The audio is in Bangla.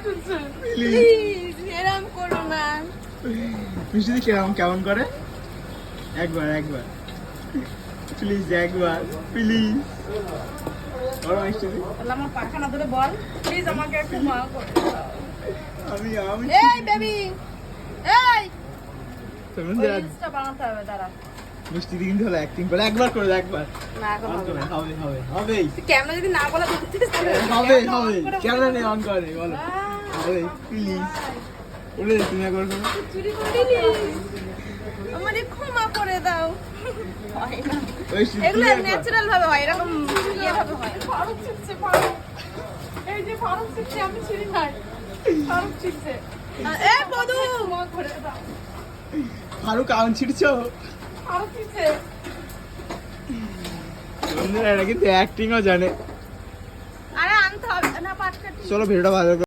প্লিজ এরকম করো না। মিষ্টি কেমন করে একবার প্লিজ একবার প্লিজ বড় মিষ্টি তাহলে আমার পাখানা ধরে বল প্লিজ আমাকে একটু মা করে দাও। আমি এই বেবি এই তুমি রিলসটা বানাতে হবে দাঁড়া। মিষ্টি কিন্তু হলো অ্যাক্টিং করে একবার করে একবার না এখন হবে না। হবে তুই ক্যামেরা যদি না বলা দিতিস হবে ক্যামেরা নেই অন করে বলো হবে প্লিজ বলে তুমি একবার করো চুরি করিনি আমারে ক্ষমা করে দাও। হয় না ওই এগুলো ন্যাচারাল ভাবে হয়, এরকম ইয়ে ভাবে হয়। ফারুক চিপছে ফারুক, এই যে ফারুক চিপছে আমি চিনি নাই, ফারুক চিপছে। এ বধু ক্ষমা করে দাও। ফারুক আউন ছিড়ছো ফারুক চিপছে। বন্ধুরা এটা কিন্তু অ্যাক্টিংও জানে। আরে আনতে হবে না পাট কাটি। চলো ভিডিওটা ভালো